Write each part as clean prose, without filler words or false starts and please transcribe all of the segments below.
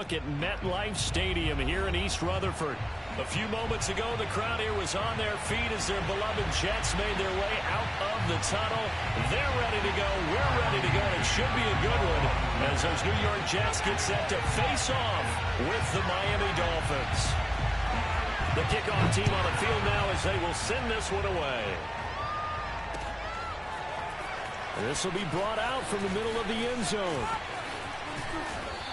look at MetLife Stadium here in East Rutherford. A few moments ago, the crowd here was on their feet as their beloved Jets made their way out of the tunnel. They're ready to go. We're ready to go. It should be a good one as those New York Jets get set to face off with the Miami Dolphins. The kickoff team on the field now as they will send this one away. This will be brought out from the middle of the end zone.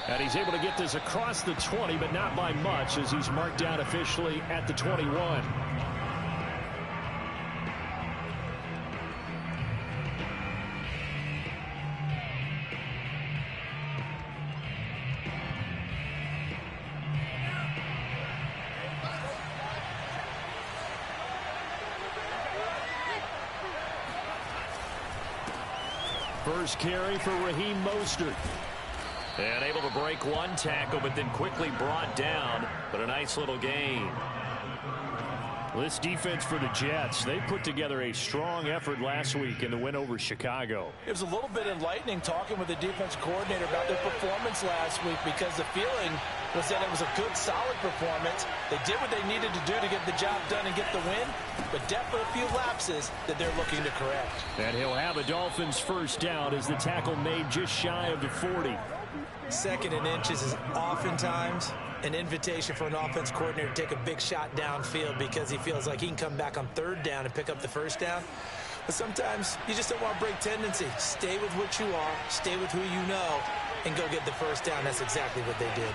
And he's able to get this across the 20, but not by much as he's marked down officially at the 21. First carry for Raheem Mostert. And able to break one tackle, but then quickly brought down. But a nice little gain. This defense for the Jets, they put together a strong effort last week in the win over Chicago. It was a little bit enlightening talking with the defense coordinator about their performance last week because the feeling was that it was a good, solid performance. They did what they needed to do to get the job done and get the win, but definitely a few lapses that they're looking to correct. And he'll have a Dolphins first down as the tackle made just shy of the 40. Second and inches is oftentimes an invitation for an offense coordinator to take a big shot downfield because he feels like he can come back on third down and pick up the first down. But sometimes you just don't want to break tendency. Stay with what you are, stay with who you know, and go get the first down. That's exactly what they did.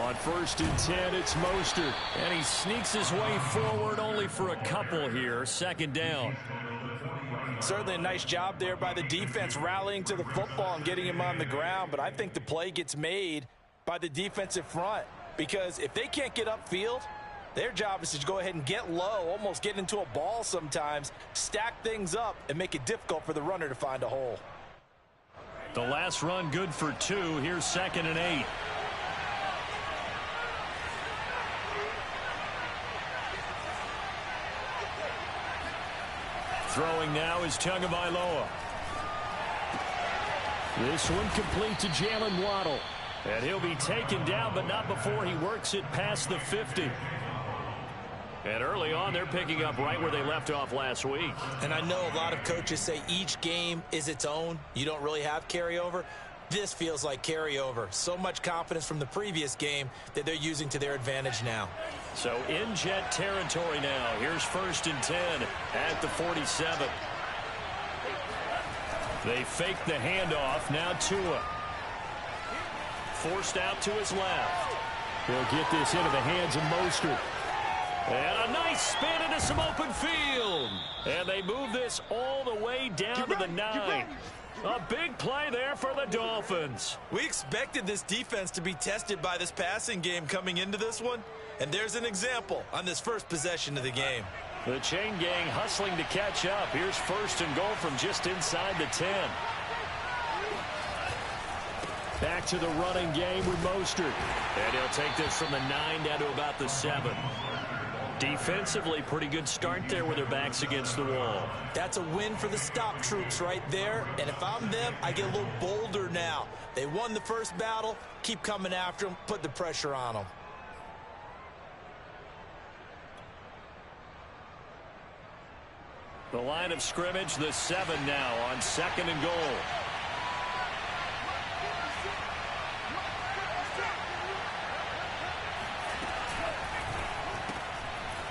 On 1st and 10, it's Mostert. And he sneaks his way forward only for a couple here. Second down. Certainly a nice job there by the defense rallying to the football and getting him on the ground. But I think the play gets made by the defensive front because if they can't get upfield, their job is to go ahead and get low, almost get into a ball sometimes, stack things up, and make it difficult for the runner to find a hole. The last run good for 2. Here's 2nd and 8. Throwing now is Tagovailoa. This one complete to Jalen Waddle. And he'll be taken down, but not before he works it past the 50. And early on, they're picking up right where they left off last week. And I know a lot of coaches say each game is its own. You don't really have carryover. This feels like carryover. So much confidence from the previous game that they're using to their advantage now. So in Jet territory now. Here's 1st and 10 at the 47. They fake the handoff. Now Tua. Forced out to his left. He'll get this into the hands of Mostert. And a nice spin into some open field. And they move this all the way down to the 9. A big play there for the Dolphins. We expected this defense to be tested by this passing game coming into this one. And there's an example on this first possession of the game. The chain gang hustling to catch up. Here's 1st and goal from just inside the 10. Back to the running game with Mostert. And he'll take this from the 9 down to about the 7. Defensively, pretty good start there with their backs against the wall. That's a win for the stop troops right there. And if I'm them, I get a little bolder now. They won the first battle. Keep coming after them. Put the pressure on them. The line of scrimmage, the 7 now on 2nd and goal.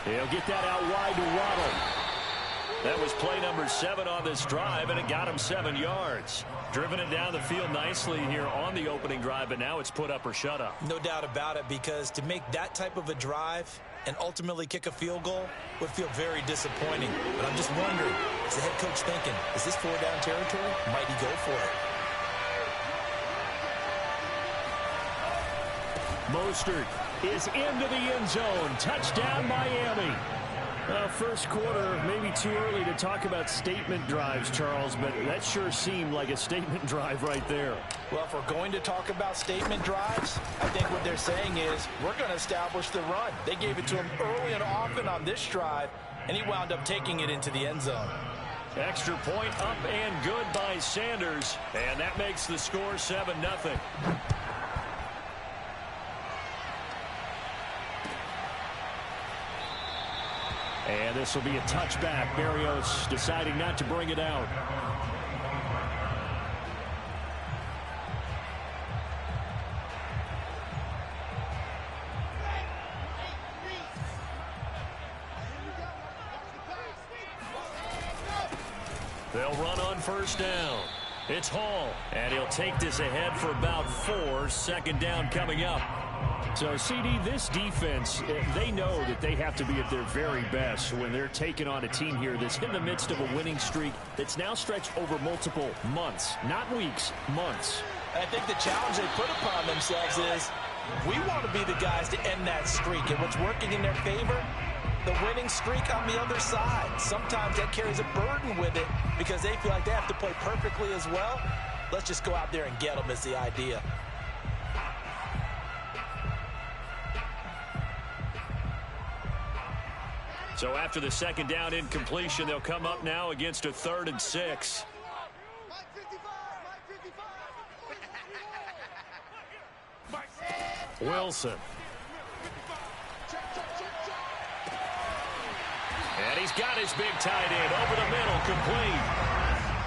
He'll get that out wide to Waddle. That was play number 7 on this drive, and it got him 7 yards. Driven it down the field nicely here on the opening drive, but now it's put up or shut up. No doubt about it, because to make that type of a drive and ultimately kick a field goal would feel very disappointing. But I'm just wondering, is the head coach thinking, is this 4-down territory? Might he go for it? Mostert is into the end zone. Touchdown, Miami. First quarter, maybe too early to talk about statement drives, Charles, but that sure seemed like a statement drive right there. Well, if we're going to talk about statement drives, I think what they're saying is we're going to establish the run. They gave it to him early and often on this drive, and he wound up taking it into the end zone. Extra point up and good by Sanders, and that makes the score 7-0. And this will be a touchback. Berrios deciding not to bring it out. They'll run on first down. It's Hall, and he'll take this ahead for about 4. Second down coming up. So, CD, this defense, they know that they have to be at their very best when they're taking on a team here that's in the midst of a winning streak that's now stretched over multiple months, not weeks, months. I think the challenge they put upon themselves is we want to be the guys to end that streak, and what's working in their favor, the winning streak on the other side. Sometimes that carries a burden with it because they feel like they have to play perfectly as well. Let's just go out there and get them is the idea. So after the second down incompletion, they'll come up now against a 3rd and 6. Wilson. And he's got his big tight end over the middle, complete.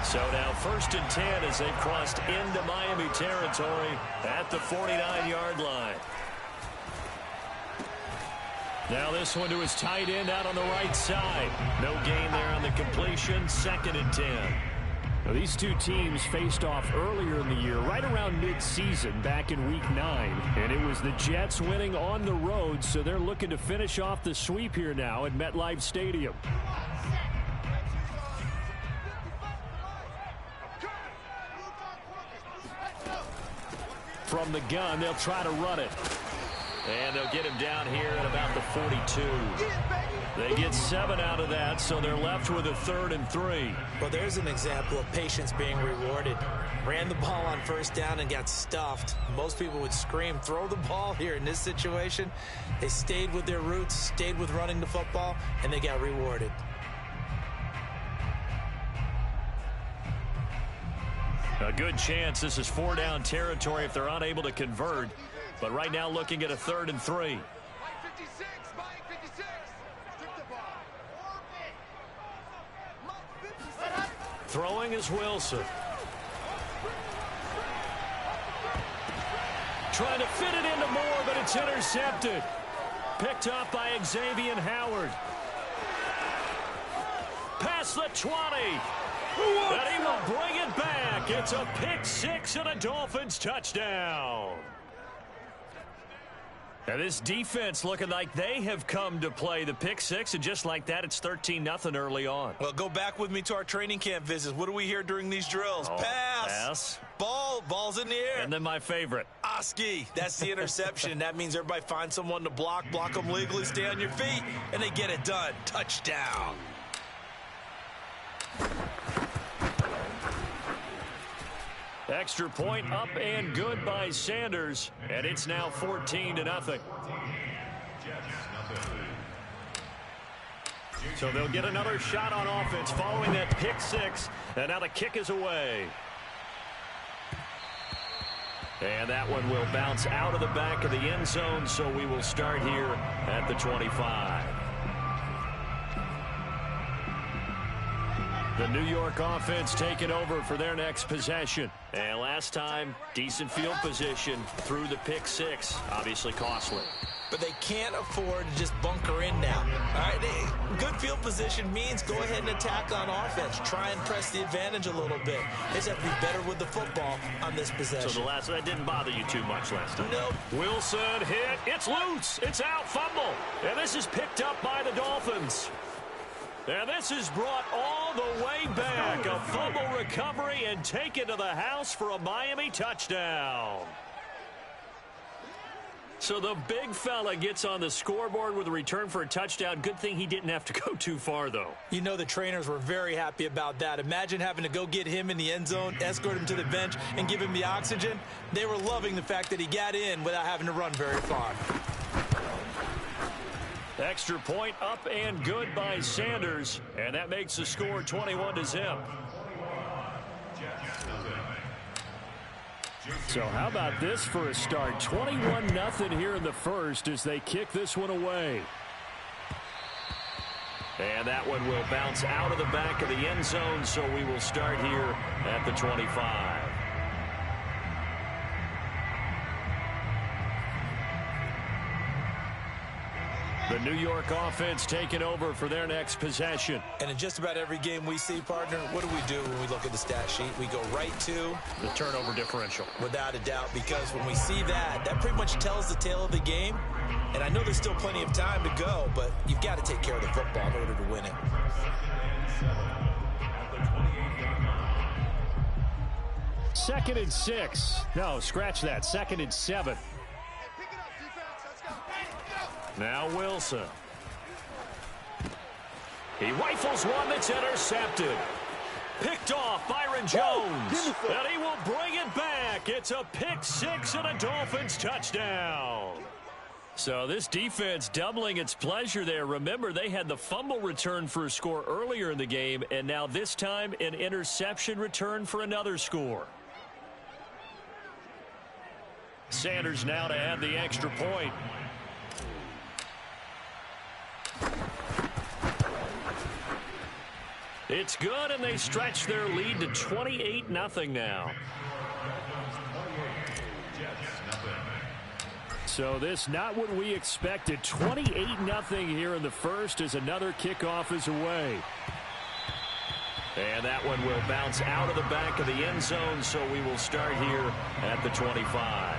So now 1st and 10 as they've crossed into Miami territory at the 49-yard line. Now this one to his tight end out on the right side. No gain there on the completion. 2nd and 10. Now these two teams faced off earlier in the year, right around mid-season, back in Week 9. And it was the Jets winning on the road, so they're looking to finish off the sweep here now at MetLife Stadium. From the gun, they'll try to run it. And they'll get him down here at about the 42. They get 7 out of that, so they're left with a 3rd and 3. Well, there's an example of patience being rewarded. Ran the ball on first down and got stuffed. Most people would scream, throw the ball here. In this situation, they stayed with their roots, stayed with running the football, and they got rewarded. A good chance this is 4-down territory if they're unable to convert. But right now looking at a 3rd and 3. Throwing is Wilson. Trying to fit it into Moore, but it's intercepted. Picked up by Xavier Howard. Past the 20. And he will bring it back. It's a pick 6 and a Dolphins touchdown. Now this defense looking like they have come to play the pick 6, and just like that, it's 13-0 early on. Well, go back with me to our training camp visits. What do we hear during these drills? Pass. Ball's in the air. And then my favorite. Oski. That's the interception. That means everybody finds someone to block them legally, stay on your feet, and they get it done. Touchdown. Extra point up and good by Sanders, and it's now 14-0. So they'll get another shot on offense following that pick 6, and now the kick is away. And that one will bounce out of the back of the end zone, so we will start here at the 25. The New York offense taking over for their next possession. And last time, decent field position through the pick 6. Obviously costly. But they can't afford to just bunker in now. All right, good field position means go ahead and attack on offense. Try and press the advantage a little bit. They just have to be better with the football on this possession. So that didn't bother you too much last time? Nope. Wilson hit. It's loose. It's out. Fumble. And this is picked up by the Dolphins. And this is brought all the way back. A fumble recovery and taken to the house for a Miami touchdown. So the big fella gets on the scoreboard with a return for a touchdown. Good thing he didn't have to go too far, though. You know the trainers were very happy about that. Imagine having to go get him in the end zone, escort him to the bench, and give him the oxygen. They were loving the fact that he got in without having to run very far. Extra point up and good by Sanders, and that makes the score 21-0. So how about this for a start? 21-0 here in the first as they kick this one away. And that one will bounce out of the back of the end zone, so we will start here at the 25. The New York offense taking over for their next possession. And in just about every game we see, partner, what do when we look at the stat sheet? We go right to the turnover differential. Without a doubt, because when we see that, that pretty much tells the tale of the game. And I know there's still plenty of time to go, but you've got to take care of the football in order to win it. Second and 6. No, scratch that. Second and 7. Now Wilson. He rifles one that's intercepted. Picked off Byron Jones. And he will bring it back. It's a pick 6 and a Dolphins touchdown. So this defense doubling its pleasure there. Remember, they had the fumble return for a score earlier in the game, and now this time an interception return for another score. Sanders now to add the extra point. It's good, and they stretch their lead to 28-0 now. So this not what we expected. 28-0 here in the first as another kickoff is away. And that one will bounce out of the back of the end zone, so we will start here at the 25.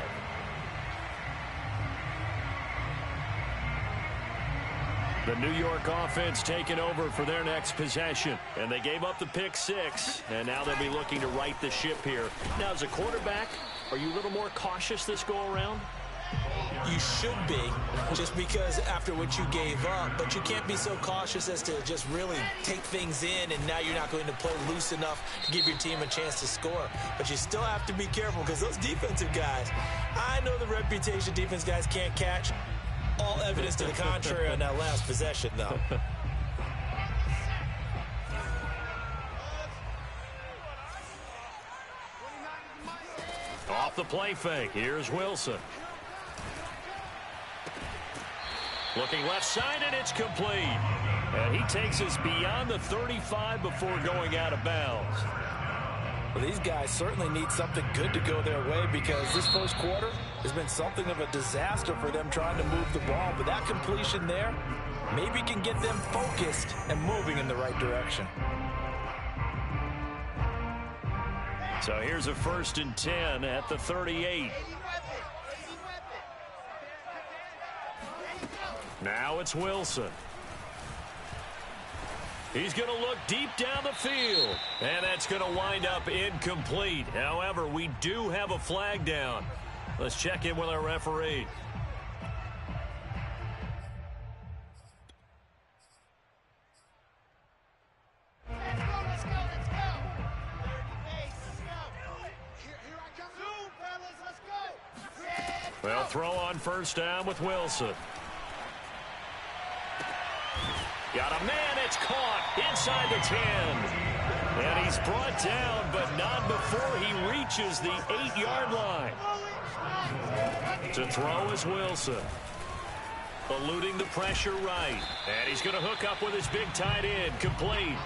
The New York offense taking over for their next possession. And they gave up the pick 6, and now they'll be looking to right the ship here. Now, as a quarterback, are you a little more cautious this go-around? You should be, just because after what you gave up, but you can't be so cautious as to just really take things in, and now you're not going to play loose enough to give your team a chance to score. But you still have to be careful, because those defensive guys, I know the reputation defense guys can't catch. All evidence to the contrary on that last possession, though. Off the play fake, here's Wilson. Looking left side, and it's complete. And he takes us beyond the 35 before going out of bounds. Well, these guys certainly need something good to go their way, because this first quarter has been something of a disaster for them trying to move the ball. But that completion there maybe can get them focused and moving in the right direction. So here's a 1st and 10 at the 38. Now it's Wilson. He's going to look deep down the field. And that's going to wind up incomplete. However, we do have a flag down. Let's check in with our referee. Let's go. Well, throw on 1st down with Wilson. Got a man, it's caught inside the 10. And he's brought down, but not before he reaches the 8-yard line. To throw is Wilson. Eluding the pressure right. And he's going to hook up with his big tight end. Complete.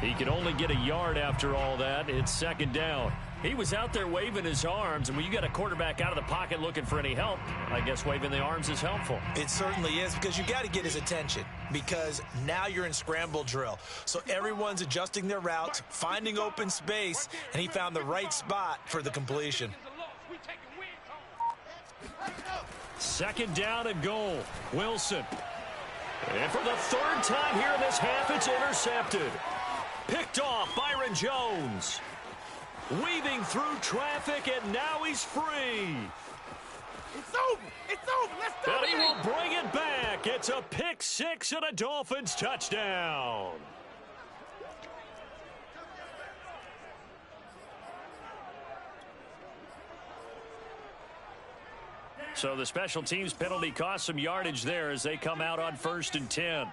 He can only get a yard after all that. It's 2nd down. He was out there waving his arms, and when you got a quarterback out of the pocket looking for any help, I guess waving the arms is helpful. It certainly is, because you got to get his attention, because now you're in scramble drill. So everyone's adjusting their routes, finding open space, and he found the right spot for the completion. 2nd down and goal. Wilson. And for the 3rd time here in this half, it's intercepted. Picked off Byron Jones. Weaving through traffic, and now he's free. It's over. Let's do it. And he will bring it back. It's a pick 6 and a Dolphins touchdown. So the special teams penalty cost some yardage there as they come out on 1st and 10.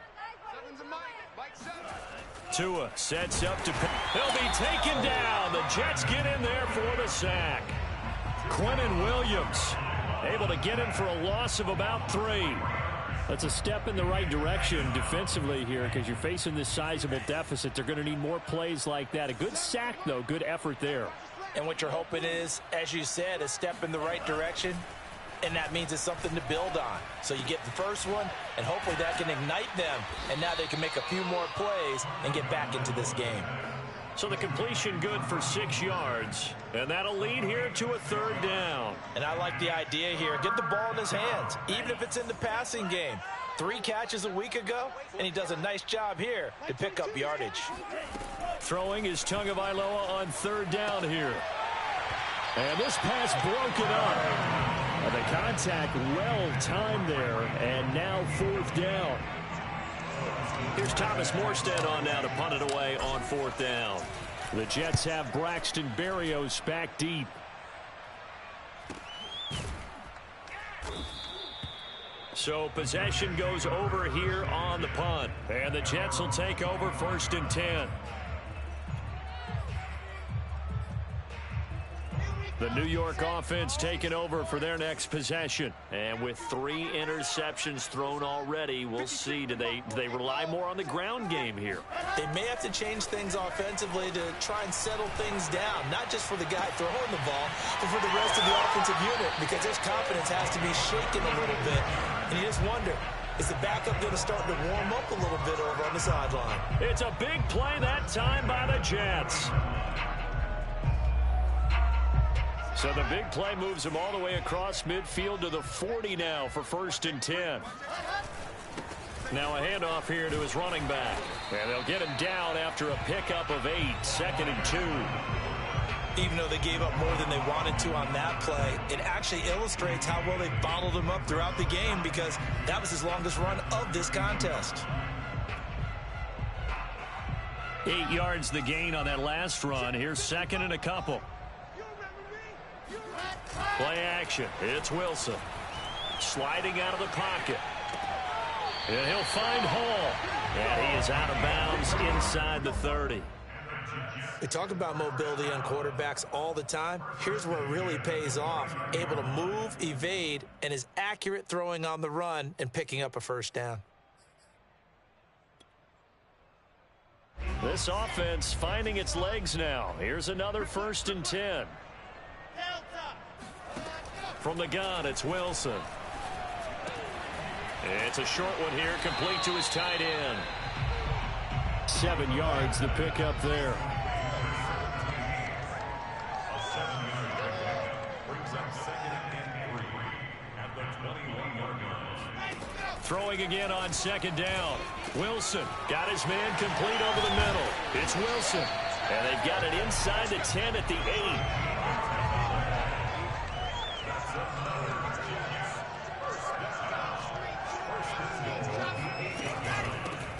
Tua sets up to pick. He'll be taken down. The Jets get in there for the sack. Quinnen Williams able to get him for a loss of about 3. That's a step in the right direction defensively here because you're facing this sizable deficit. They're going to need more plays like that. A good sack, though. Good effort there. And what you're hoping is, as you said, a step in the right direction, and that means it's something to build on. So you get the first one, and hopefully that can ignite them, and now they can make a few more plays and get back into this game. So the completion good for 6 yards, and that'll lead here to a 3rd down. And I like the idea here. Get the ball in his hands, even if it's in the passing game. 3 catches a week ago, and he does a nice job here to pick up yardage. Throwing is Tagovailoa on 3rd down here. And this pass broken up. The contact well timed there, and now 4th down. Here's Thomas Morstead on now to punt it away on 4th down. The Jets have Braxton Berrios back deep. So possession goes over here on the punt. And the Jets will take over 1st and 10. The New York offense taking over for their next possession. And with 3 interceptions thrown already, we'll see. Do they rely more on the ground game here? They may have to change things offensively to try and settle things down, not just for the guy throwing the ball, but for the rest of the offensive unit, because his confidence has to be shaken a little bit. And you just wonder, is the backup going to start to warm up a little bit over on the sideline? It's a big play that time by the Jets. So the big play moves him all the way across midfield to the 40 now for 1st and 10. Now a handoff here to his running back. And they'll get him down after a pickup of 8, 2nd and 2. Even though they gave up more than they wanted to on that play, it actually illustrates how well they bottled him up throughout the game, because that was his longest run of this contest. 8 yards the gain on that last run. Here's 2nd and a couple. Play action. It's Wilson. Sliding out of the pocket. And he'll find Hall. And he is out of bounds inside the 30. We talk about mobility on quarterbacks all the time. Here's where it really pays off. Able to move, evade, and is accurate throwing on the run and picking up a 1st down. This offense finding its legs now. Here's another 1st and 10. From the gun, it's Wilson. It's a short one here, complete to his tight end. 7 yards, the pickup there. Throwing again on 2nd down. Wilson got his man complete over the middle. It's Wilson. And they've got it inside the 10 at the 8.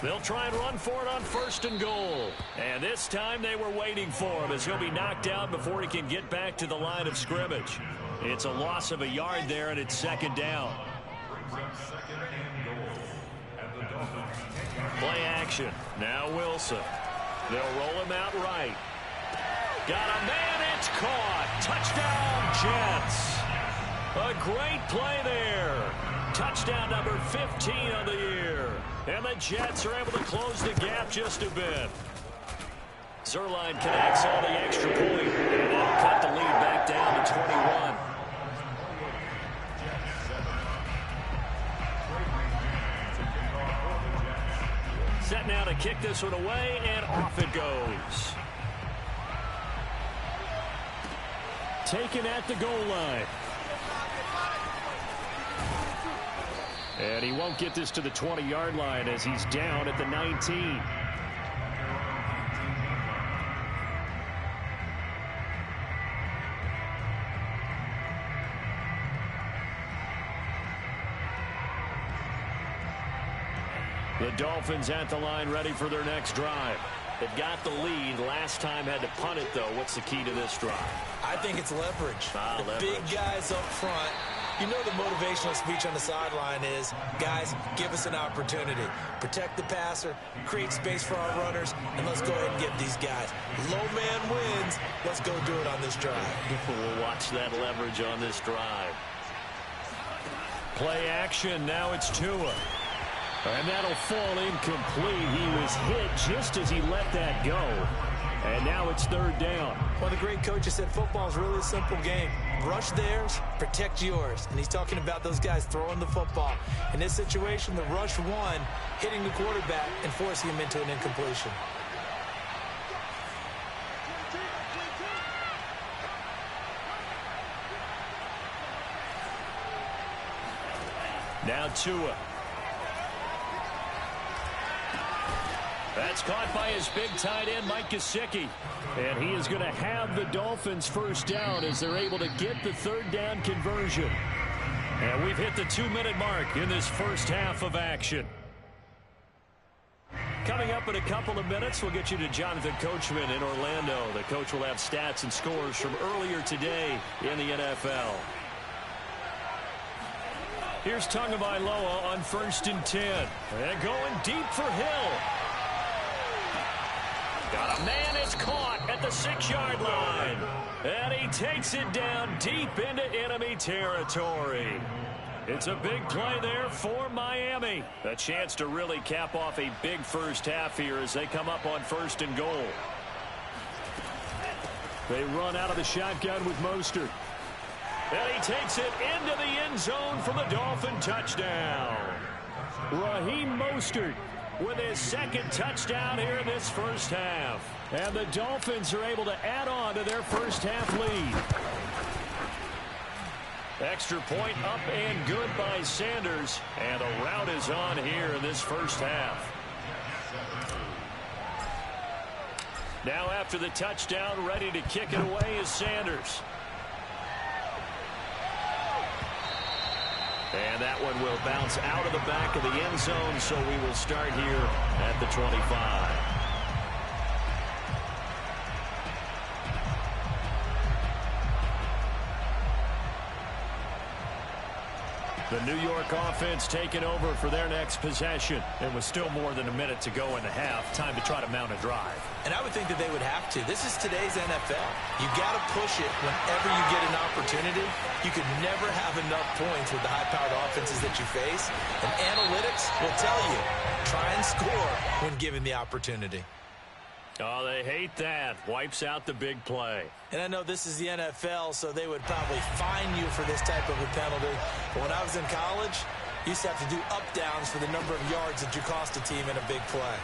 They'll try and run for it on 1st and goal. And this time they were waiting for him, as he'll be knocked out before he can get back to the line of scrimmage. It's a loss of a yard there, and it's 2nd down. Play action. Now Wilson. They'll roll him out right. Got a man. It's caught. Touchdown, Jets. A great play there. Touchdown number 15 on the year. And the Jets are able to close the gap just a bit. Zerline connects on the extra point. And that'll cut the lead back down to 21. Set now to kick this one away, and off it goes. Taken at the goal line. And he won't get this to the 20-yard line as he's down at the 19. The Dolphins at the line ready for their next drive. They've got the lead. Last time had to punt it, though. What's the key to this drive? I think it's leverage. Leverage. Big guys up front. You know the motivational speech on the sideline is, guys, give us an opportunity. Protect the passer, create space for our runners, and let's go ahead and get these guys. Low man wins. Let's go do it on this drive. We'll watch that leverage on this drive. Play action. Now it's Tua. And that'll fall incomplete. He was hit just as he let that go. And now it's third down. One of the great coaches said football is really a simple game. Rush theirs, protect yours. And he's talking about those guys throwing the football. In this situation, the rush one, hitting the quarterback and forcing him into an incompletion. Now Tua. That's caught by his big tight end, Mike Gesicki. And he is going to have the Dolphins first down as they're able to get the third down conversion. And we've hit the 2-minute mark in this first half of action. Coming up in a couple of minutes, we'll get you to Jonathan Coachman in Orlando. The coach will have stats and scores from earlier today in the NFL. Here's Tagovailoa on 1st and 10. And going deep for Hill. Got a man, it's caught at the 6-yard line. And he takes it down deep into enemy territory. It's a big play there for Miami. A chance to really cap off a big first half here as they come up on 1st and goal. They run out of the shotgun with Mostert. And he takes it into the end zone for the Dolphin touchdown. Raheem Mostert with his second touchdown here in this first half. And the Dolphins are able to add on to their first half lead. Extra point up and good by Sanders. And a rout is on here in this first half. Now after the touchdown, ready to kick it away is Sanders. And that one will bounce out of the back of the end zone, so we will start here at the 25. The New York offense taking over for their next possession. It was still more than a minute to go in the half. Time to try to mount a drive. And I would think that they would have to. This is today's NFL. You got to push it whenever you get an opportunity. You could never have enough points with the high-powered offenses that you face. And analytics will tell you, try and score when given the opportunity. Oh, they hate that. Wipes out the big play. And I know this is the NFL, so they would probably fine you for this type of a penalty. But when I was in college, you used to have to do up-downs for the number of yards that you cost a team in a big play.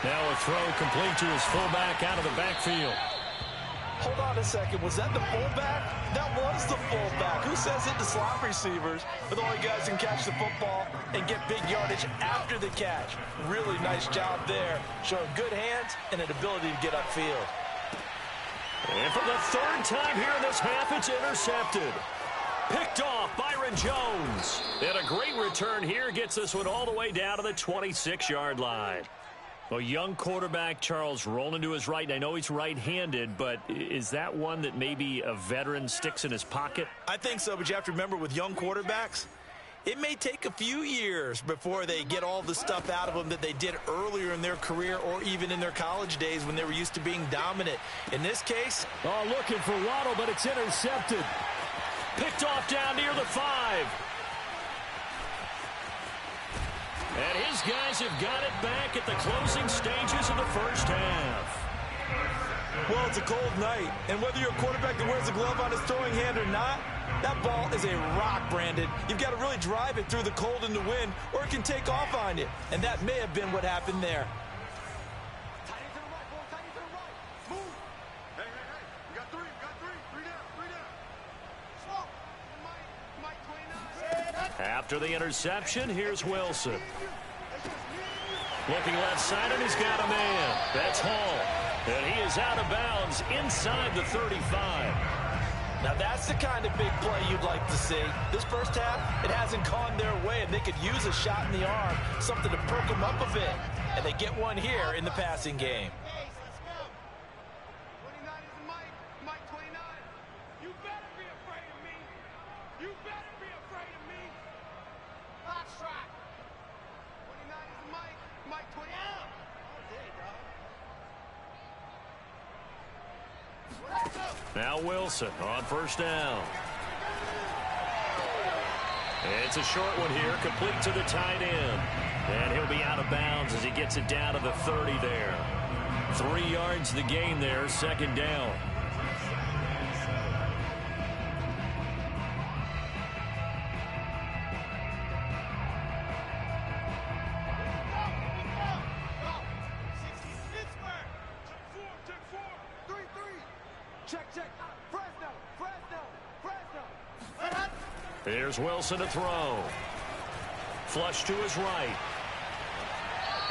Now a throw complete to his fullback out of the backfield. Hold on a second. Was that the fullback? That was the fullback. Who says it to slot receivers are the only guys who can catch the football and get big yardage after the catch? Really nice job there. Showing good hands and an ability to get upfield. And for the third time here in this half, it's intercepted. Picked off Byron Jones. And a great return here gets this one all the way down to the 26-yard line. A young quarterback, Charles, rolling to his right. I know he's right-handed, but is that one that maybe a veteran sticks in his pocket? I think so, but you have to remember with young quarterbacks, it may take a few years before they get all the stuff out of them that they did earlier in their career or even in their college days when they were used to being dominant. In this case... Oh, looking for Waddle, but it's intercepted. Picked off down near the 5. And his guys have got it back at the closing stages of the first half. Well, it's a cold night, and whether you're a quarterback that wears a glove on his throwing hand or not, that ball is a rock, Brandon. You've got to really drive it through the cold and the wind, or it can take off on you. And that may have been what happened there. Tight end to the right, boy. Tight end to the right. Move. Hey, hey, hey. We got three. We got three. Three down. Three down. Slow. Mike 29. After the interception, here's Wilson. Looking left side, and he's got a man. That's Hall. And he is out of bounds inside the 35. Now that's the kind of big play you'd like to see. This first half, it hasn't gone their way, and they could use a shot in the arm, something to perk them up a bit. And they get one here in the passing game. Hey, let's go. 29 is Mike. Mike 29. You better be afraid of me. You better be afraid of me. Hot shot. 29 is Mike. Mike 29. There you go. Now Wilson on first down. It's a short one here, complete to the tight end. And he'll be out of bounds as he gets it down to the 30 there. 3 yards the gain there, second down. Here's Wilson to throw. Flush to his right.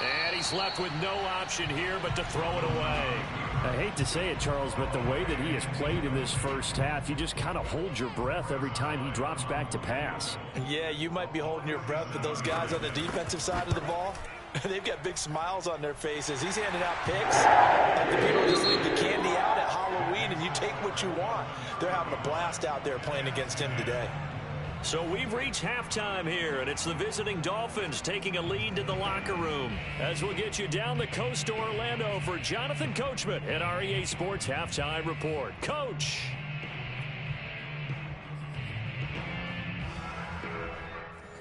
And he's left with no option here but to throw it away. I hate to say it, Charles, but the way that he has played in this first half, you just kind of hold your breath every time he drops back to pass. Yeah, you might be holding your breath, but those guys on the defensive side of the ball, they've got big smiles on their faces. He's handing out picks like the people just leave the candy out at Halloween and you take what you want. They're having a blast out there playing against him today. So we've reached halftime here, and it's the visiting Dolphins taking a lead to the locker room. As we'll get you down the coast to Orlando for Jonathan Coachman at our EA Sports Halftime Report. Coach.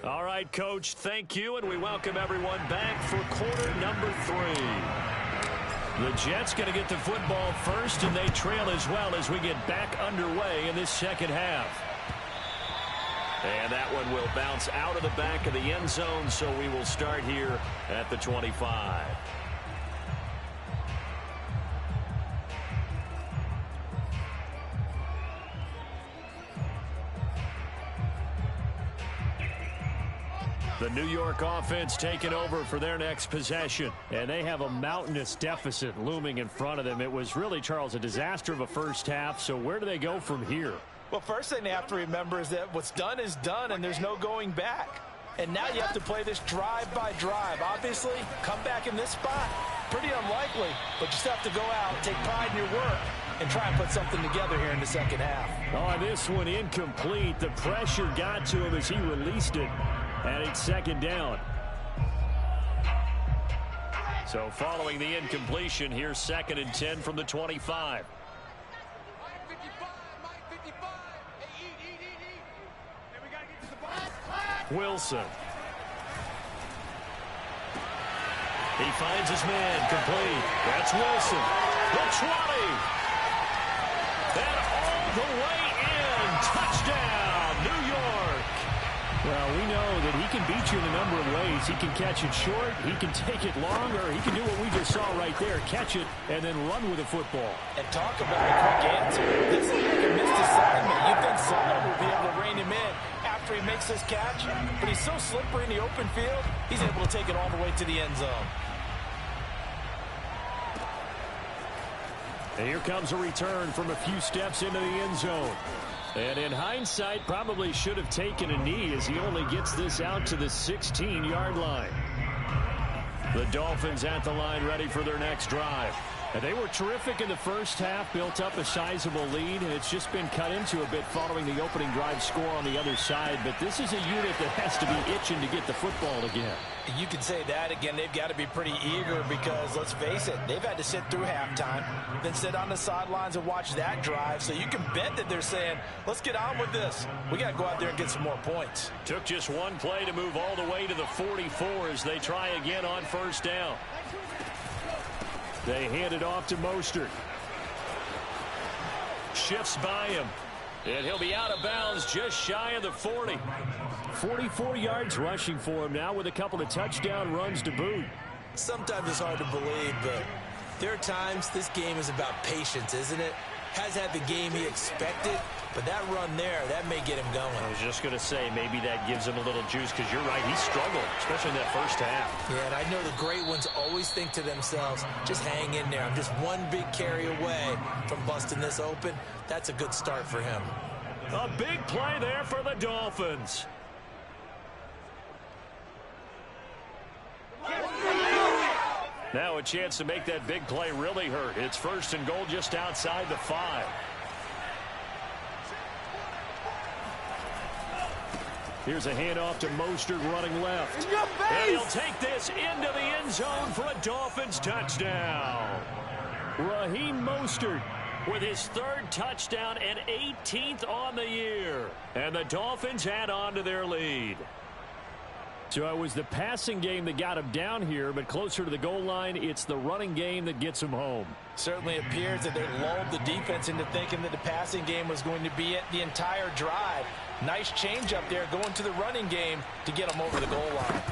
All right, Coach, thank you, and we welcome everyone back for quarter number 3. The Jets going to get the football first, and they trail as well as we get back underway in this second half. And that one will bounce out of the back of the end zone, so we will start here at the 25. The New York offense taking over for their next possession. And they have a mountainous deficit looming in front of them. It was really, Charles, a disaster of a first half. So where do they go from here? Well, first thing they have to remember is that what's done is done, and there's no going back. And now you have to play this drive by drive. Obviously, come back in this spot, pretty unlikely, but you just have to go out, take pride in your work, and try and put something together here in the second half. Oh, this one incomplete. The pressure got to him as he released it, and it's second down. So following the incompletion, here's 2nd and 10 from the 25. Wilson. He finds his man, complete. That's Wilson. The 20. And all the way in. Touchdown, New York. Well, we know that he can beat you in a number of ways. He can catch it short, he can take it long, or he can do what we just saw right there, catch it and then run with the football. And talk about a quick answer. This is like a missed assignment. You think someone will be able to rein him in after he makes this catch, but he's so slippery in the open field, he's able to take it all the way to the end zone. And here comes a return from a few steps into the end zone. And in hindsight, probably should have taken a knee as he only gets this out to the 16-yard line. The Dolphins at the line ready for their next drive. And they were terrific in the first half, built up a sizable lead, and it's just been cut into a bit following the opening drive score on the other side. But this is a unit that has to be itching to get the football again. You can say that again. They've got to be pretty eager because, let's face it, they've had to sit through halftime, then sit on the sidelines and watch that drive. So you can bet that they're saying, let's get on with this. We got to go out there and get some more points. Took just one play to move all the way to the 44 as they try again on first down. They hand it off to Mostert. Shifts by him. And he'll be out of bounds just shy of the 40. 44 yards rushing for him now with a couple of touchdown runs to boot. Sometimes it's hard to believe, but there are times this game is about patience, isn't it? Has had the game he expected, but that run there, that may get him going. I was just going to say, maybe that gives him a little juice because you're right, he struggled, especially in that first half. Yeah, and I know the great ones always think to themselves, just hang in there. I'm just one big carry away from busting this open. That's a good start for him. A big play there for the Dolphins. Now a chance to make that big play really hurt. It's 1st and goal just outside the 5. Here's a handoff to Mostert running left. And he'll take this into the end zone for a Dolphins touchdown. Raheem Mostert with his third touchdown and 18th on the year. And the Dolphins add on to their lead. So it was the passing game that got him down here, but closer to the goal line, it's the running game that gets him home. Certainly appears that they lulled the defense into thinking that the passing game was going to be it the entire drive. Nice change up there going to the running game to get them over the goal line.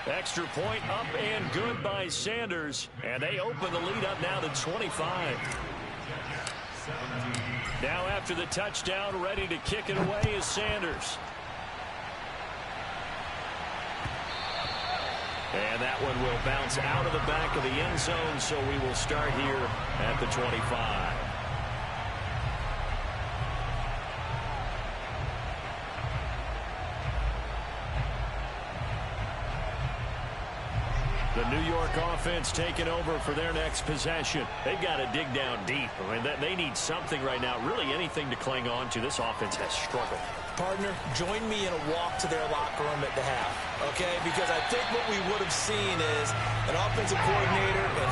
Extra point up and good by Sanders, and they open the lead up now to 25. Now after the touchdown, ready to kick it away is Sanders. And that one will bounce out of the back of the end zone, so we will start here at the 25. The New York offense taking over for their next possession. They've got to dig down deep. I mean, they need something right now, really anything to cling on to. This offense has struggled. Partner, join me in a walk to their locker room at the half, okay? Because I think what we would have seen is an offensive coordinator and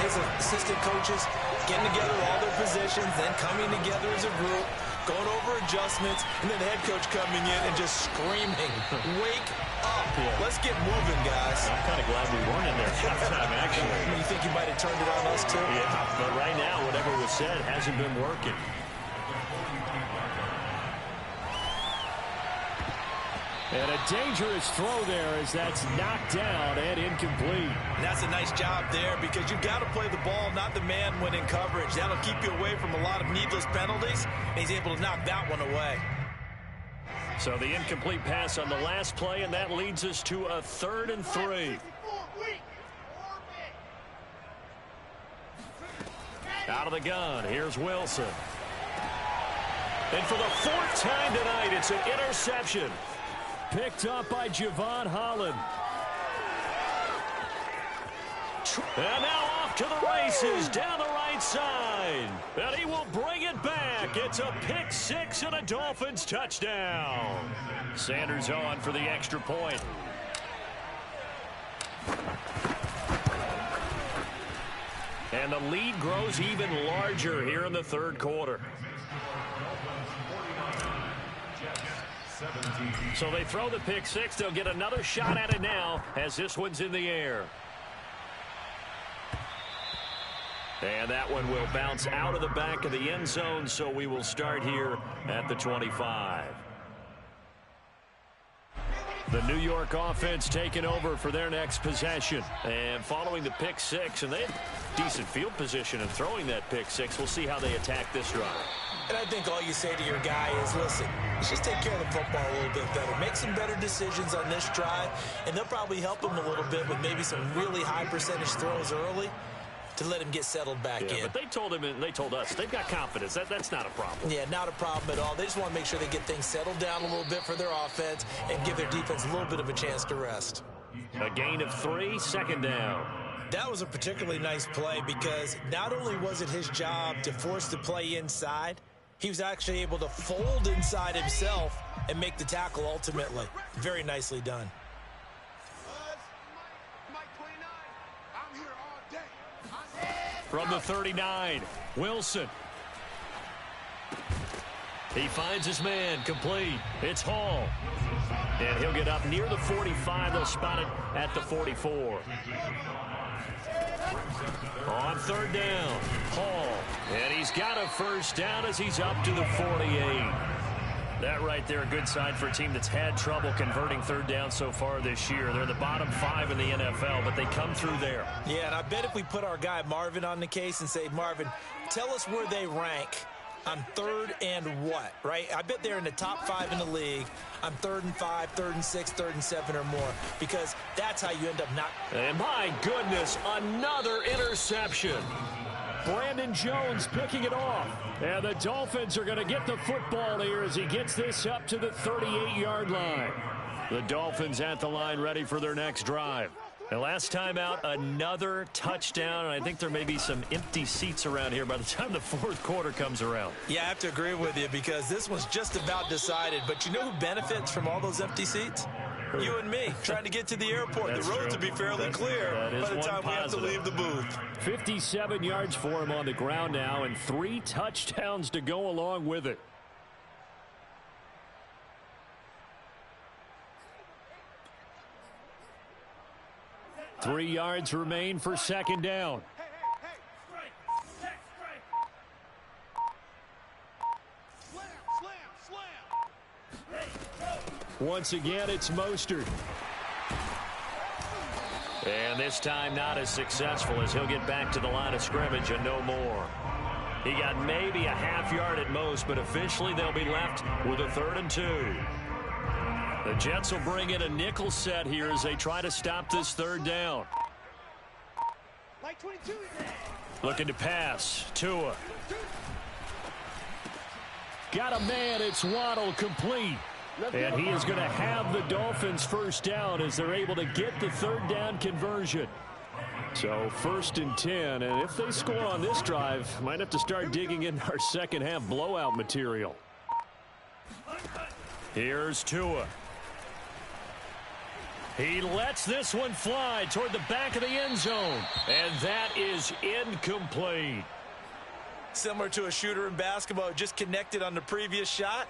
his assistant coaches getting together all their positions, then coming together as a group, going over adjustments, and then the head coach coming in and just screaming, wake up. Yeah. Let's get moving, guys. I'm kind of glad we weren't in there halftime, actually. You think you might have turned it on us, too? Yeah, but right now, whatever was said hasn't been working. And a dangerous throw there as that's knocked down and incomplete. And that's a nice job there because you've got to play the ball, not the man when in coverage. That'll keep you away from a lot of needless penalties, and he's able to knock that one away. So the incomplete pass on the last play, and that leads us to a 3rd and 3. Out of the gun, here's Wilson. And for the 4th time tonight, it's an interception. Picked up by Javon Holland. And now off to the races down the right side. And he will bring it back. It's a pick 6 and a Dolphins touchdown. Sanders on for the extra point. And the lead grows even larger here in the 3rd quarter. So they throw the pick 6. They'll get another shot at it now as this one's in the air. And that one will bounce out of the back of the end zone, so we will start here at the 25. The New York offense taking over for their next possession. And following the pick 6, and they have decent field position in throwing that pick 6. We'll see how they attack this drive. And I think all you say to your guy is, listen, let's just take care of the football a little bit better. Make some better decisions on this drive, and they'll probably help him a little bit with maybe some really high percentage throws early to let him get settled back in. But they told him and they told us they've got confidence. That's not a problem. Yeah, not a problem at all. They just want to make sure they get things settled down a little bit for their offense and give their defense a little bit of a chance to rest. A gain of 3, 2nd down. That was a particularly nice play because not only was it his job to force the play inside, he was actually able to fold inside himself and make the tackle ultimately. Very nicely done. From the 39, Wilson. He finds his man, complete. It's Hall. And he'll get up near the 45. They'll spot it at the 44. On 3rd down, Hall. And he's got a 1st down as he's up to the 48. That right there, a good sign for a team that's had trouble converting 3rd down so far this year. They're the bottom 5 in the NFL, but they come through there. Yeah, and I bet if we put our guy Marvin on the case and say, Marvin, tell us where they rank on 3rd and what, right? I bet they're in the top 5 in the league on 3rd and 5, 3rd and 6, 3rd and 7 or more, because that's how you end up not. And my goodness, another interception. Brandon Jones picking it off. And the Dolphins are going to get the football here as he gets this up to the 38-yard line. The Dolphins at the line ready for their next drive. And last time out, another touchdown, and I think there may be some empty seats around here by the time the 4th quarter comes around. Yeah, I have to agree with you because this one's just about decided. But you know who benefits from all those empty seats? You and me, trying to get to the airport. That's the road true. to be fairly clear by the time we have to leave the booth. 57 yards for him on the ground now, and 3 touchdowns to go along with it. Three yards remain for second down. Once again, it's Mostert. And this time not as successful, as he'll get back to the line of scrimmage and no more. He got maybe a half yard at most, but officially they'll be left with a 3rd and 2. The Jets will bring in a nickel set here as they try to stop this 3rd down. Looking to pass. Tua. Got a man. It's Waddle, complete. And he is going to have the Dolphins first down as they're able to get the 3rd down conversion. So 1st and 10, and if they score on this drive, might have to start digging in our second half blowout material. Here's Tua. He lets this one fly toward the back of the end zone, and that is incomplete. Similar to a shooter in basketball who just connected on the previous shot.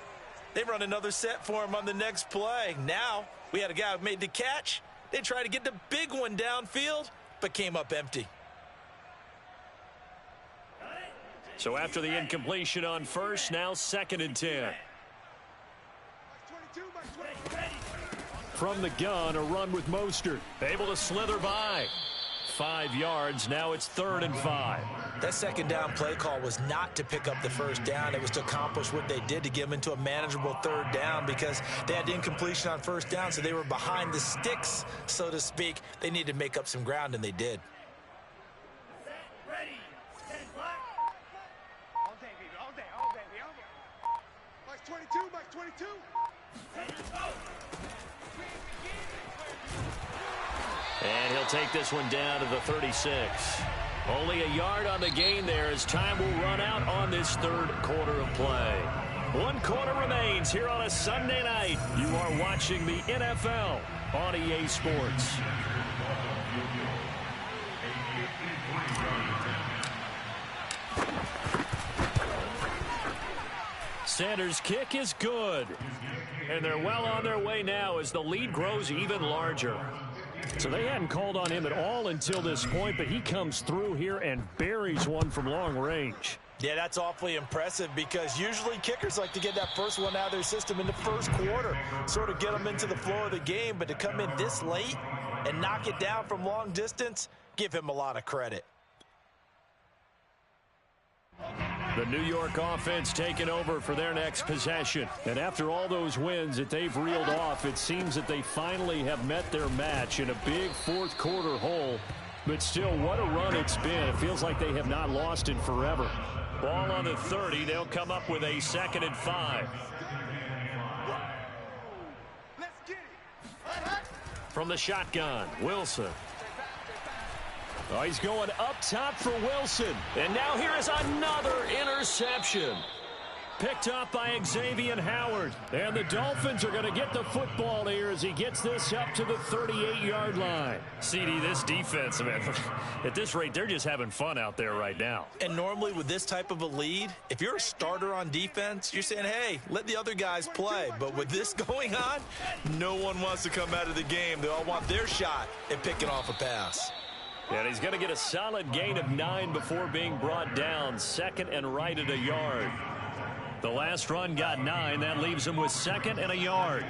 They run another set for him on the next play. Now, we had a guy who made the catch. They tried to get the big one downfield, but came up empty. So after the incompletion on first, now 2nd and 10. From the gun, a run with Mostert. Able to slither by. 5 yards. Now it's 3rd and 5. That second down play call was not to pick up the first down. It was to accomplish what they did, to get them into a manageable 3rd down, because they had incompletion on first down, so they were behind the sticks, so to speak. They needed to make up some ground, and they did. All day, baby, all day, all day, baby. Mike's 22, Mike's 22. And he'll take this one down to the 36. Only a yard on the gain there as time will run out on this 3rd quarter of play. 1 quarter remains here on a Sunday night. You are watching the NFL on EA Sports. Sanders' kick is good. And they're well on their way now as the lead grows even larger. So they hadn't called on him at all until this point, but he comes through here and buries one from long range. Yeah, that's awfully impressive, because usually kickers like to get that first one out of their system in the first quarter, sort of get them into the flow of the game. But to come in this late and knock it down from long distance, give him a lot of credit. The New York offense taking over for their next possession. And after all those wins that they've reeled off, it seems that they finally have met their match in a big 4th quarter hole. But still, what a run it's been. It feels like they have not lost in forever. Ball on the 30. They'll come up with a 2nd and 5. Let's get it. From the shotgun, Wilson. Oh, he's going up top for Wilson. And now here is another interception. Picked up by Xavier Howard. And the Dolphins are going to get the football here as he gets this up to the 38-yard line. CD, this defense, man, at this rate, they're just having fun out there right now. And normally with this type of a lead, if you're a starter on defense, you're saying, hey, let the other guys play. But with this going on, no one wants to come out of the game. They all want their shot at picking off a pass. And he's going to get a solid gain of 9 before being brought down. 2nd and right at a yard. The last run got 9. That leaves him with 2nd and a yard.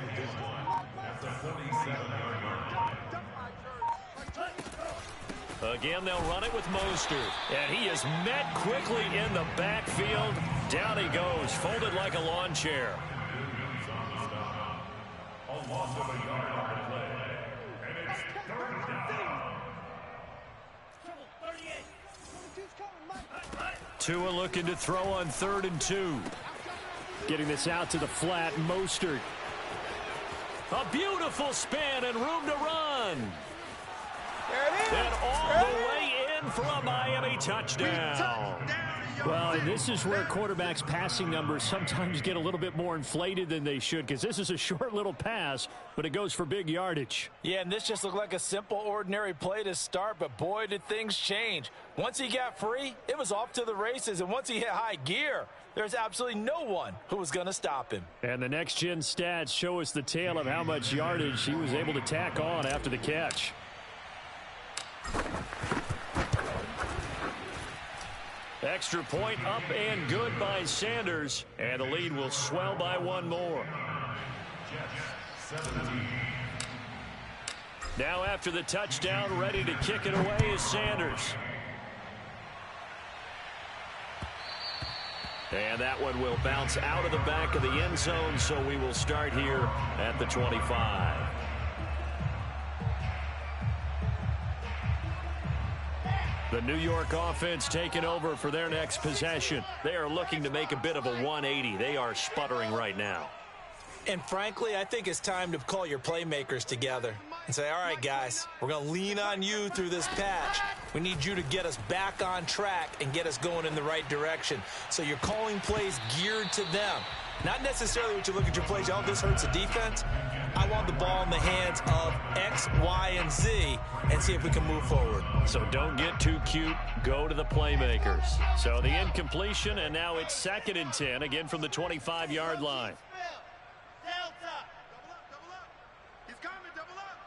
Again, they'll run it with Mostert. And he is met quickly in the backfield. Down he goes, folded like a lawn chair. Tua looking to throw on 3rd and 2. Getting this out to the flat, Mostert. A beautiful spin and room to run. There it is. And all the way in for a Miami touchdown. Well, and this is where quarterbacks' passing numbers sometimes get a little bit more inflated than they should, because this is a short little pass, but it goes for big yardage. Yeah, and this just looked like a simple, ordinary play to start, but boy, did things change. Once he got free, it was off to the races, and once he hit high gear, there's absolutely no one who was going to stop him. And the next-gen stats show us the tale of how much yardage he was able to tack on after the catch. Extra point up and good by Sanders, and the lead will swell by one more. Now after the touchdown, ready to kick it away is Sanders. And that one will bounce out of the back of the end zone, so we will start here at the 25. The New York offense taking over for their next possession. They are looking to make a bit of a 180. They are sputtering right now. And frankly, I think it's time to call your playmakers together and say, all right, guys, we're going to lean on you through this patch. We need you to get us back on track and get us going in the right direction. So you're calling plays geared to them. Not necessarily what you look at your plays, oh, this hurts the defense. I want the ball in the hands of X, Y, and Z and see if we can move forward. So don't get too cute. Go to the playmakers. So the incompletion, and now it's 2nd and 10, again from the 25-yard line. Delta. Double up. He's coming, double up.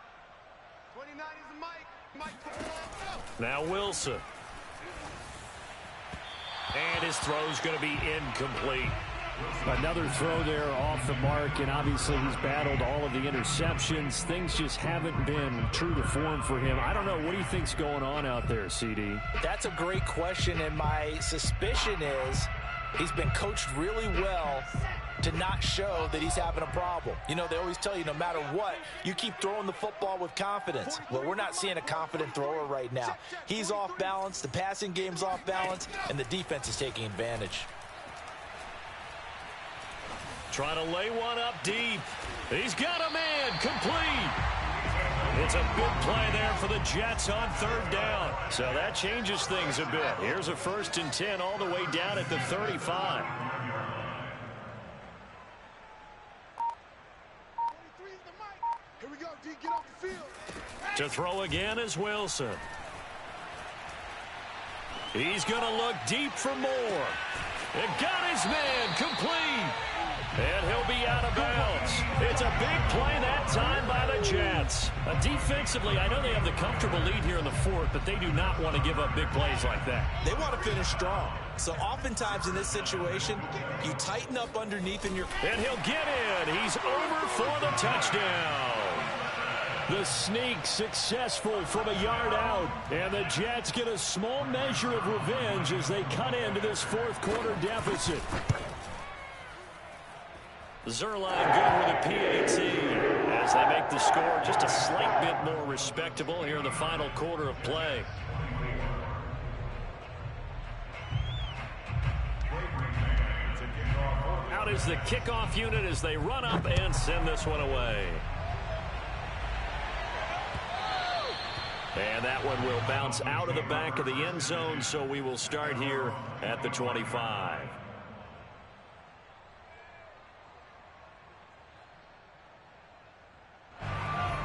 29 is the Mike. Mike, go. Now Wilson. And his throw's going to be incomplete. Another throw there off the mark, and obviously he's battled all of the interceptions. Things just haven't been true to form for him. I don't know. What do you think's going on out there, CD? That's a great question, and my suspicion is he's been coached really well to not show that he's having a problem. You know, they always tell you no matter what, you keep throwing the football with confidence. Well, we're not seeing a confident thrower right now. He's off balance, the passing game's off balance, and the defense is taking advantage. Trying to lay one up deep. He's got a man, complete. It's a big play there for the Jets on 3rd down. So that changes things a bit. Here's a 1st and 10 all the way down at the 35. 23 is the Mike. Here we go, D, get off the field. To throw again is Wilson. He's going to look deep for more. And got his man, complete. And he'll be out of bounds. It's a big play that time by the Jets. Defensively, I know they have the comfortable lead here in the 4th, but they do not want to give up big plays like that. They want to finish strong. So oftentimes in this situation, you tighten up underneath in your... And he'll get in. He's over for the touchdown. The sneak successful from a yard out. And the Jets get a small measure of revenge as they cut into this 4th quarter deficit. Zerline good with a PAT as they make the score just a slight bit more respectable here in the final quarter of play. Out is the kickoff unit as they run up and send this one away. And that one will bounce out of the back of the end zone, so we will start here at the 25.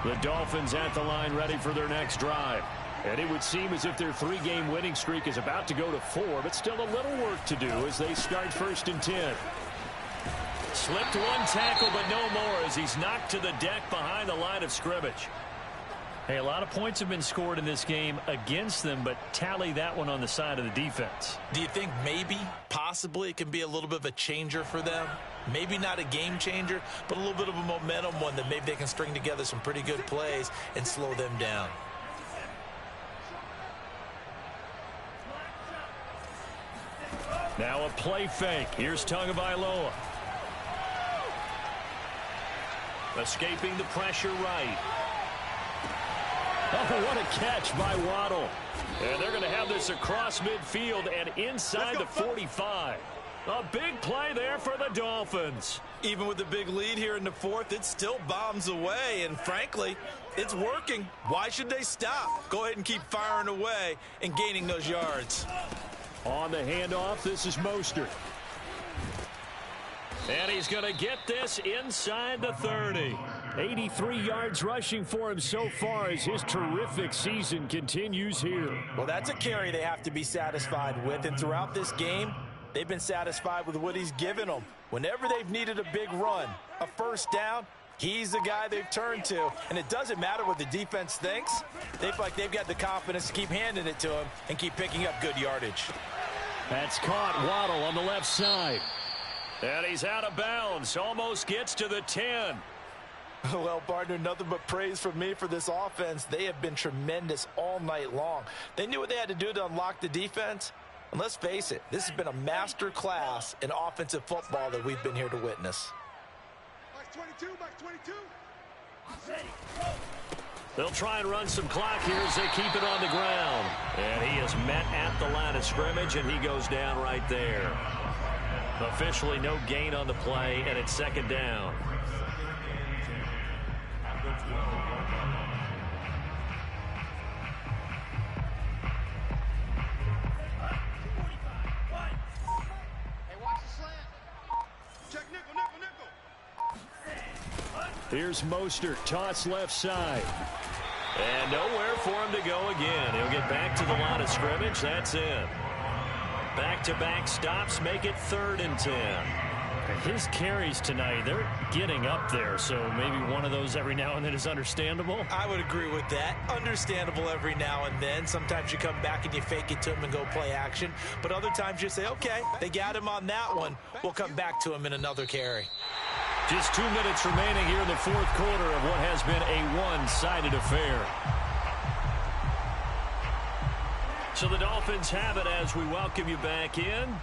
The Dolphins at the line ready for their next drive. And it would seem as if their 3-game winning streak is about to go to 4, but still a little work to do as they start 1st and 10. Slipped one tackle, but no more as he's knocked to the deck behind the line of scrimmage. Hey, a lot of points have been scored in this game against them, but tally that one on the side of the defense. Do you think maybe, possibly, it can be a little bit of a changer for them? Maybe not a game changer, but a little bit of a momentum one that maybe they can string together some pretty good plays and slow them down. Now a play fake. Here's Tagovailoa. Escaping the pressure right. Oh, what a catch by Waddle. And they're going to have this across midfield and inside the 45. A big play there for the Dolphins. Even with the big lead here in the fourth, it still bombs away, and frankly, it's working. Why should they stop? Go ahead and keep firing away and gaining those yards. On the handoff, this is Mostert. And he's going to get this inside the 30. 83 yards rushing for him so far as his terrific season continues here. Well, that's a carry they have to be satisfied with, and throughout this game, they've been satisfied with what he's given them. Whenever they've needed a big run, a first down, he's the guy they've turned to. And it doesn't matter what the defense thinks. They feel like they've got the confidence to keep handing it to him and keep picking up good yardage. That's caught. Waddle on the left side. And he's out of bounds. Almost gets to the 10. Well, partner, nothing but praise from me for this offense. They have been tremendous all night long. They knew what they had to do to unlock the defense. And let's face it, this has been a master class in offensive football that we've been here to witness. Max 22, Max 22. They'll try and run some clock here as they keep it on the ground. And he is met at the line of scrimmage, and he goes down right there. Officially no gain on the play, and it's second down. Here's Mostert, toss left side. And nowhere for him to go again. He'll get back to the line of scrimmage. That's it. Back-to-back stops make it 3rd and 10. His carries tonight, they're getting up there, so maybe one of those every now and then is understandable. I would agree with that. Understandable every now and then. Sometimes you come back and you fake it to him and go play action. But other times you say, okay, they got him on that one. We'll come back to him in another carry. Just 2 minutes remaining here in the fourth quarter of what has been a one-sided affair. So the Dolphins have it as we welcome you back in.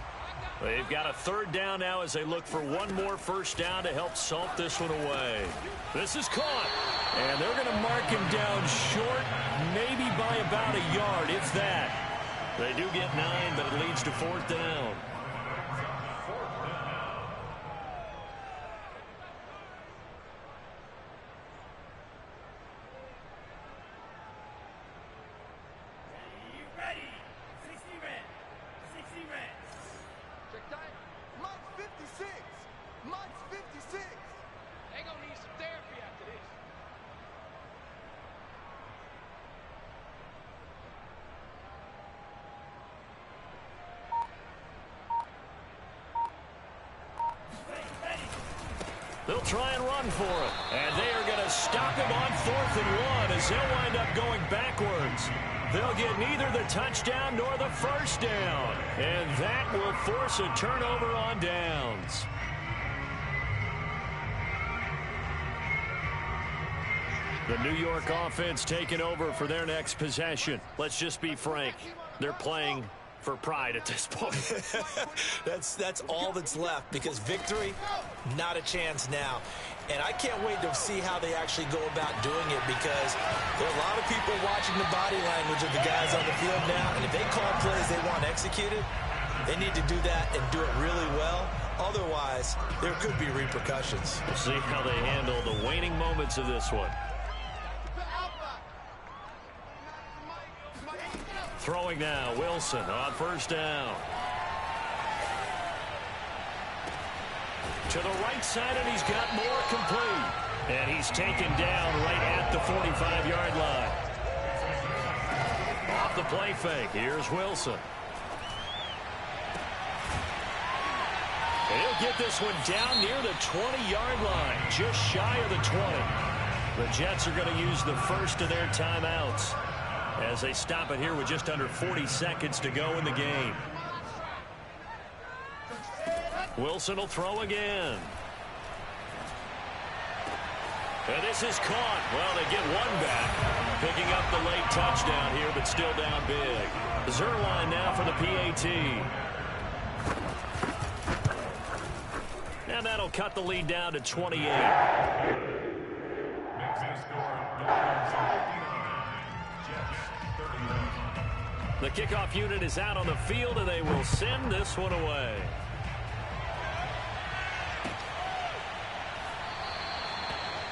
They've got a 3rd down now as they look for one more first down to help salt this one away. This is caught. And they're going to mark him down short, maybe by about a yard, if that. They do get 9, but it leads to 4th down. They'll try and run for it. And they are going to stop him on 4th and 1 as he'll wind up going backwards. They'll get neither the touchdown nor the first down. And that will force a turnover on downs. The New York offense taking over for their next possession. Let's just be frank. They're playing for pride at this point. That's all that's left, because victory, not a chance now. And I can't wait to see how they actually go about doing it, because there are a lot of people watching the body language of the guys on the field now, and if they call plays they want executed, they need to do that and do it really well. Otherwise, there could be repercussions. We'll see how they handle the waning moments of this one. Throwing now, Wilson on first down. To the right side, and he's got more complete. And he's taken down right at the 45-yard line. Off the play fake, here's Wilson. And he'll get this one down near the 20-yard line, just shy of the 20. The Jets are going to use the first of their timeouts as they stop it here with just under 40 seconds to go in the game. Wilson will throw again. And this is caught. Well, they get one back, picking up the late touchdown here, but still down big. Zerline now for the PAT. And that'll cut the lead down to 28. The kickoff unit is out on the field, and they will send this one away.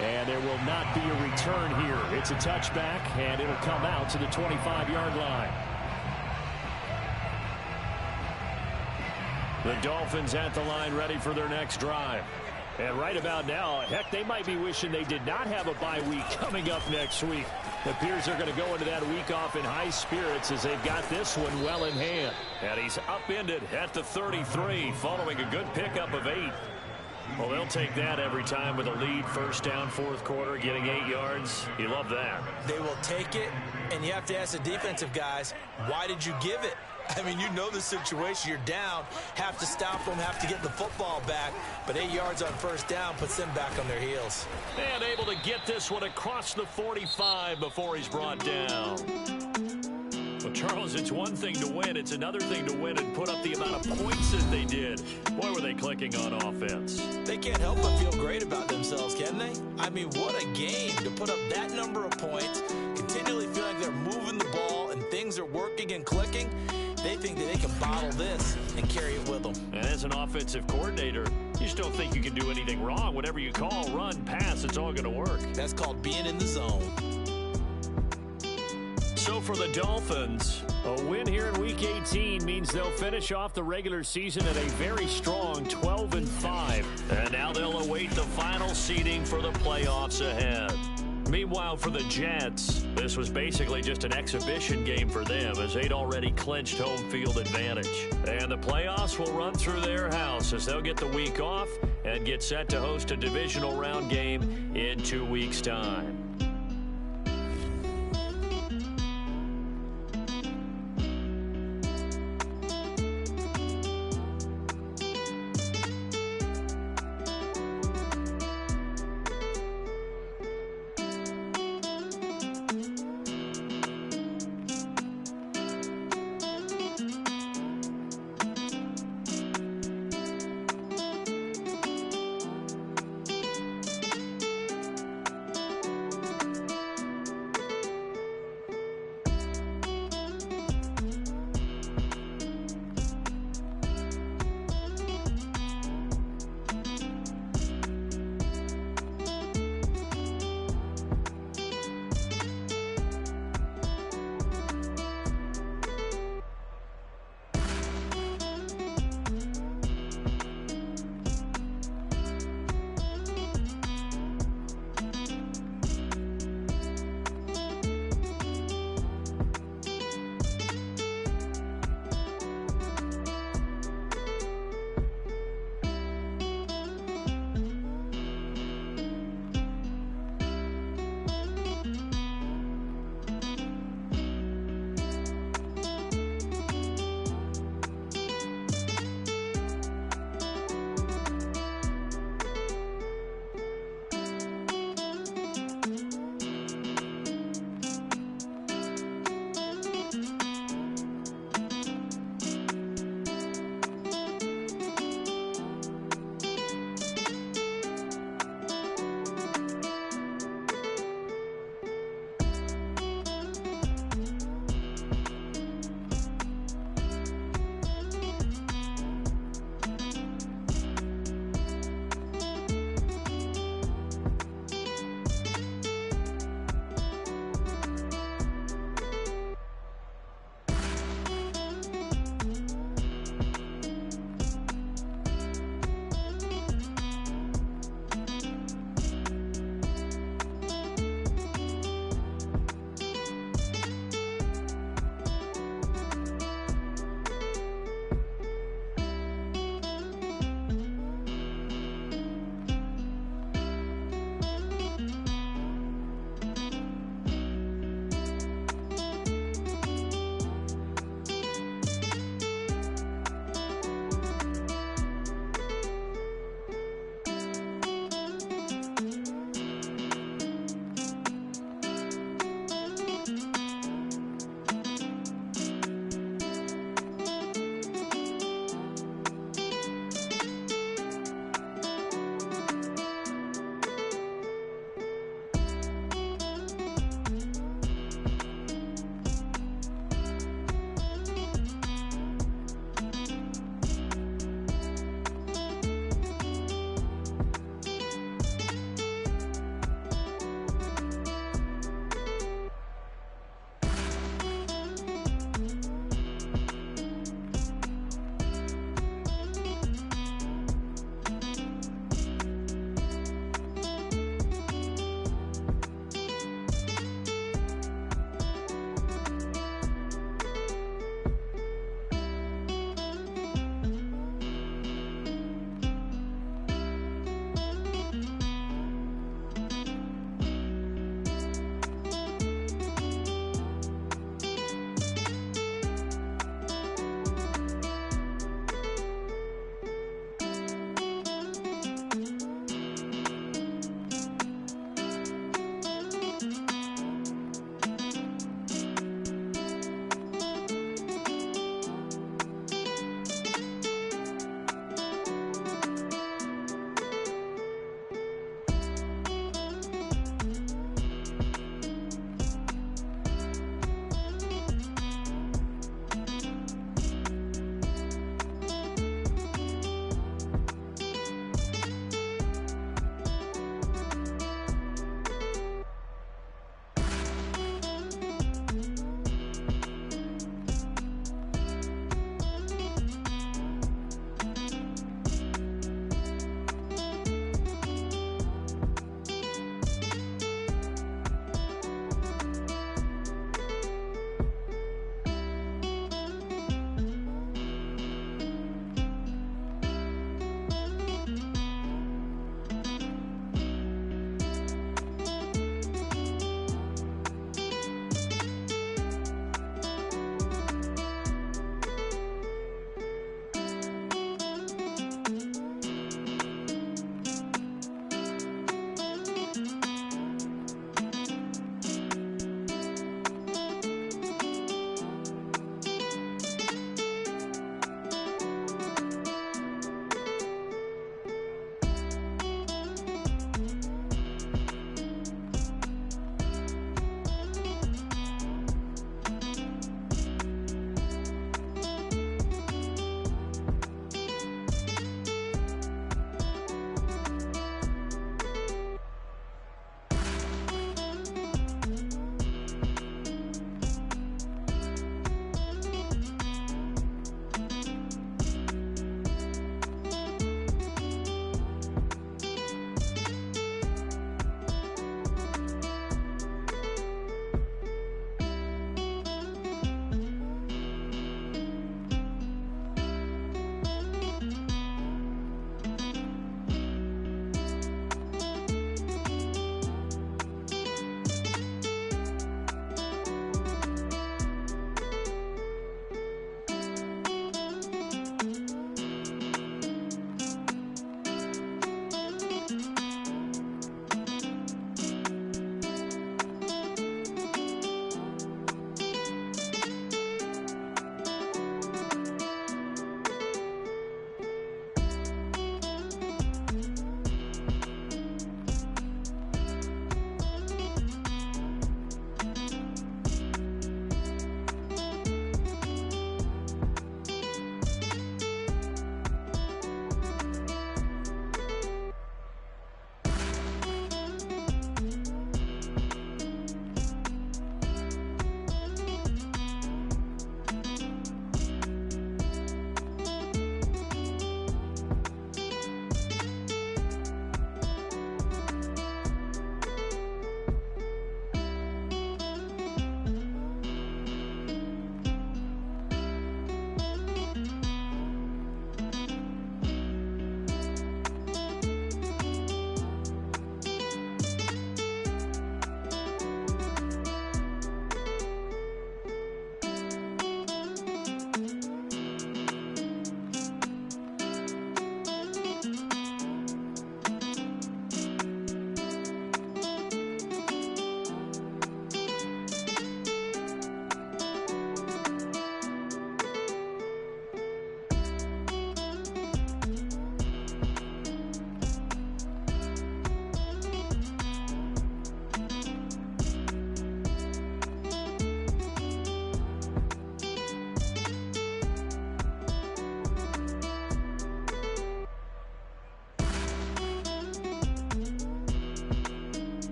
And there will not be a return here. It's a touchback, and it'll come out to the 25-yard line. The Dolphins at the line ready for their next drive. And right about now, heck, they might be wishing they did not have a bye week coming up next week. It appears they're going to go into that week off in high spirits as they've got this one well in hand. And he's upended at the 33 following a good pickup of 8. Well, they'll take that every time with a lead, first down, fourth quarter, getting 8 yards. You love that. They will take it, and you have to ask the defensive guys, why did you give it? I mean, you know the situation. You're down, have to stop them, have to get the football back. But 8 yards on first down puts them back on their heels. And able to get this one across the 45 before he's brought down. Well, Charles, it's one thing to win. It's another thing to win and put up the amount of points that they did. Boy, were they clicking on offense. They can't help but feel great about themselves, can they? I mean, what a game to put up that number of points, continually feel like they're moving the ball and things are working and clicking. They think that they can bottle this and carry it with them. And as an offensive coordinator, you just don't think you can do anything wrong. Whatever you call, run, pass, it's all going to work. That's called being in the zone. So for the Dolphins, a win here in Week 18 means they'll finish off the regular season at a very strong 12-5. and now they'll await the final seeding for the playoffs ahead. Meanwhile, for the Jets, this was basically just an exhibition game for them as they'd already clinched home field advantage. And the playoffs will run through their house as they'll get the week off and get set to host a divisional round game in 2 weeks' time.